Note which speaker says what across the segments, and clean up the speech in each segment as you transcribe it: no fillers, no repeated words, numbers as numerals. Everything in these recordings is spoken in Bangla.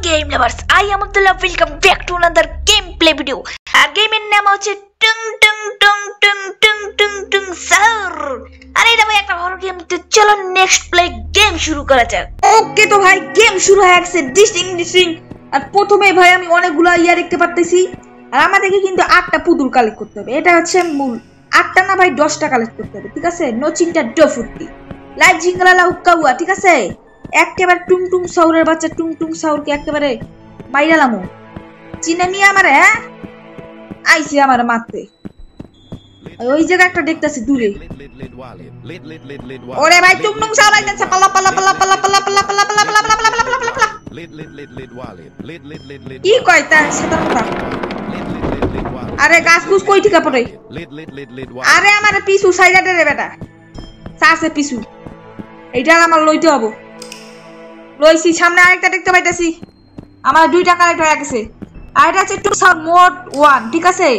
Speaker 1: game lovers, I am Abdullah. Welcome back to another gameplay video. গেমের নাম হচ্ছে টুং টুং টুং টুং টুং টুং টুং স্যার। আর এটা ভাই একটা হরর গেম, তো চলো নেক্সট প্লে গেম শুরু করা যাক।
Speaker 2: ওকে তো ভাই গেম শুরু হয়ে গেছে। ডিস্টিং আর প্রথমে ভাই আমি অনেকগুলো ইয়া দেখতে পারতেছি। আর আমাদেরকে কিন্তু 8টা পুতুল কালেক্ট করতে হবে, এটা হচ্ছে মূল। 8টা না ভাই 10টা কালেক্ট করতে হবে, ঠিক আছে? নো চিন্তা ডো ফুটি লাইট জিঙ্গলালা হুক্কাউয়া, ঠিক আছে? একেবারে টুং টুং সাউরের বাচ্চা টুং টুং সাউরকে একেবারে মাইরালামু। চিনে নিয়ে আমারে আইসি আমারে মারতে। ওই জায়গা একটা দেখতেছি দূরে। ওরে ভাই টুং টুং সাউর আইতেছে, পালা পালা পালা পালা পালা পালা পালা পালা পালা পালা পালা পালা পালা পালা। কি কয় তার সাতার কথা? আরে গাছ গুছ কই থেকে পড়ে? আরে আমারে পিছু সাইডা দে রে বেটা, সাসে পিছু। এইটা আমার লইতে হবে। লইছি, সামনে আরেকটা দেখতে পাইতেছি। আমার 2টা কালেক্ট হয়ে গেছে। আর এটা হচ্ছে টু সাউন্ড মোড 1, ঠিক আছে?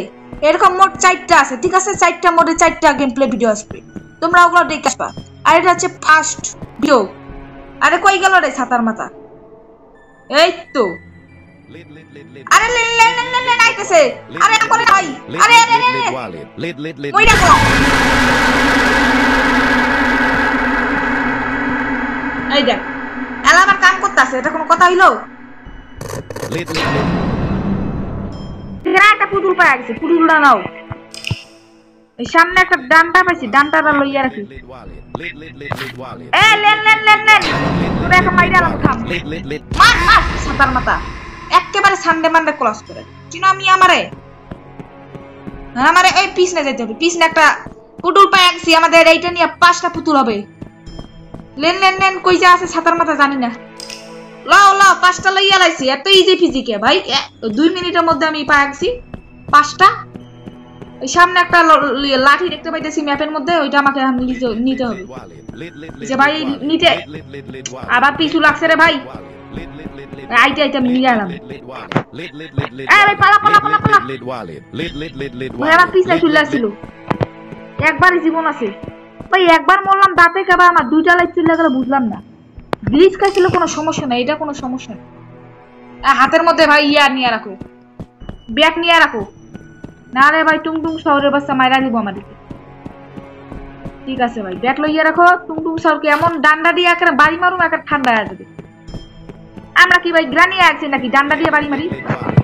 Speaker 2: এরকম মোড 4টা আছে, ঠিক আছে? 4টা মোডে 4টা গেম প্লে ভিডিও আসবে, তোমরা ওগুলো দেখে আসবা। আর এটা হচ্ছে ফার্স্ট ভিডিও। আরে কই গেল রে ছাতার মাথা? এই তো আরে লে লে লে লে লে আইতেছে। আরে করে ভাই, আরে আরে আরে ওই দেখো। এই দেখ এলাবার কাম করতেছে, এটা কোনো কথা হইলো? একটা পুতুল পাওয়া গেছে, পুতুলটা নাও। এই সামনে একটা ডান্ডা পাইছি, ডান্ডাটা লইয়া রাখি। এ লেন লেন লেন লেন, তোরা এখন মাইরা আলাম থাম। মার মার ছাতার মাথা, একেবারে সানডে মানডে ক্লাস করে। চিনো আমি আমারে এই পিছনে যাইতে হবে। পিছনে একটা পুতুল পাওয়া গেছি, আমাদের এইটা নিয়ে 5টা পুতুল হবে। লেন লেন লেন কই যা আছে ছাতার মাথা জানি না। লাও লাও 5টা লইয়া লাইছি। এত ইজি ফিজিকে ভাই, 2 মিনিটের মধ্যে আমি পাই গেছি 5টা। ওই সামনে একটা লাঠি দেখতে পাইতেছি ম্যাপের মধ্যে, ওইটা আমাকে নিতে হবে। যে ভাই নিতে আবার পিছু লাগছে রে ভাই। আইতে আইতে আমি নিয়ে এলাম। আরে পালা পালা পালা পালা। ভাই আমার পিছনে চলে আসছিল। একবারই জীবন আছে ভাই, একবার মরলাম দাঁতে কেবা। আমার 2টা লাইট চলে গেল, বুঝলাম না। গ্লিচ খাইছিল, কোনো সমস্যা নাই, এটা কোনো সমস্যা নেই। হাতের মধ্যে ভাই ইয়া নিয়ে রাখো, ব্যাগ নিয়ে রাখো, না রে ভাই টুং টুং সাউরের বাচ্চা মাইরা দিব আমাদেরকে। ঠিক আছে ভাই, ব্যাগ লইয়া রাখো। টুং টুং সাউরকে এমন ডান্ডা দিয়ে একেবারে বাড়ি মারুম, একেবারে ঠান্ডা হয়ে যাবে। আমরা কি ভাই গ্রানি আছি নাকি ডান্ডা দিয়ে বাড়ি মারি?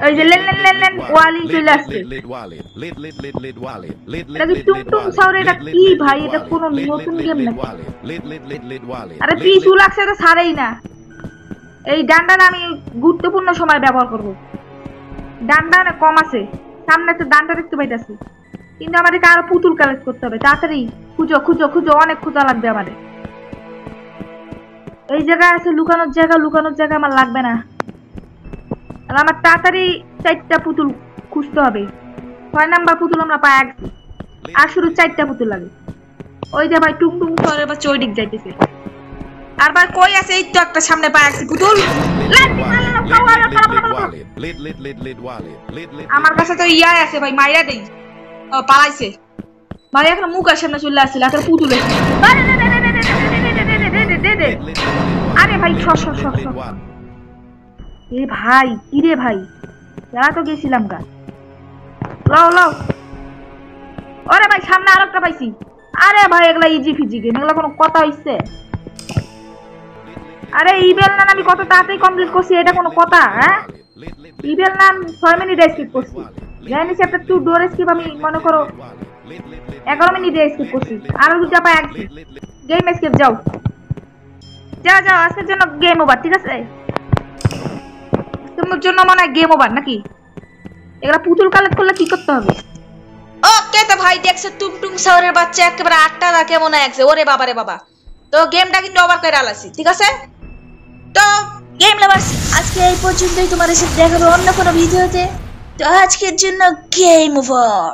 Speaker 2: ওই যে লেন লেন লেন লেন ওয়ালি চলে আসছে। এটা কি টুং টুং সাউরে? এটা কি ভাই? এটা কোন নতুন গেম নাকি? আরে পিছু লাগছে তো ছাড়েই না। এই ডান্ডাটা আমি গুরুত্বপূর্ণ সময় ব্যবহার করব। ডান্ডা কম আছে, সামনে একটা ডান্ডা দেখতে পাইতেছি, কিন্তু আমাদেরকে আরো পুতুল কালেক্ট করতে হবে। তাড়াতাড়ি খুঁজো খুঁজো খুঁজো, অনেক খোঁজা লাগবে আমাদের। এই জায়গা আছে লুকানোর জায়গা, লুকানোর জায়গা আমার লাগবে না। আর আমার তাড়াতাড়ি 4টা পুতুল খুঁজতে হবে। 6 নাম্বার পুতুল আমরা পাই গেছি, আর শুধু 4টা পুতুল লাগে। ওই যে ভাই টুং টুং সরে বা চৈডিক যাইতেছে। আর ভাই কই আছে? এই তো একটা সামনে পাই গেছি পুতুল। আমার কাছে তো ইয়া আছে ভাই, মাইরা দেই। ও পালাইছে ভাই, এখন মুখের সামনে চলে আসছিল একটা পুতুল। আরে ভাই এ ভাই কি রে ভাই, যারা তো গেছিলাম গা। লাও লাও। ওরে ভাই সামনে আরেকটা পাইছি। আরে ভাই এগুলা ইজি ফিজি গেম, এগুলা কোনো কথা হইছে? আরে ইবেল নান আমি কত তাড়াতাড়ি কমপ্লিট করছি, এটা কোনো কথা? হ্যাঁ, ইবেল নান 6 মিনিট স্কিপ করছি। জানি চ্যাপ্টার 2 ডোর স্কিপ আমি মনে করো 11 মিনিট স্কিপ করছি। আর 2টা পাই গেছি। গেম স্কিপ যাও যাও যাও, আজকের জন্য গেম ওভার, ঠিক আছে? তোমার জন্য মনে হয় গেম ওভার নাকি? এগুলা পুতুল কালেক্ট করলে কি করতে হবে?
Speaker 1: ওকে তো ভাই দেখছো টুং টুং সাউরের বাচ্চা একেবারে 8টা দা কেমন আছে। ওরে বাবা রে বাবা, তো গেমটা কিন্তু ওভার করে আলাসি, ঠিক আছে? তো গেম লাভার্স, আজকে এই পর্যন্তই। তোমাদের সাথে দেখা হবে অন্য কোনো ভিডিওতে। তো আজকের জন্য গেম ওভার।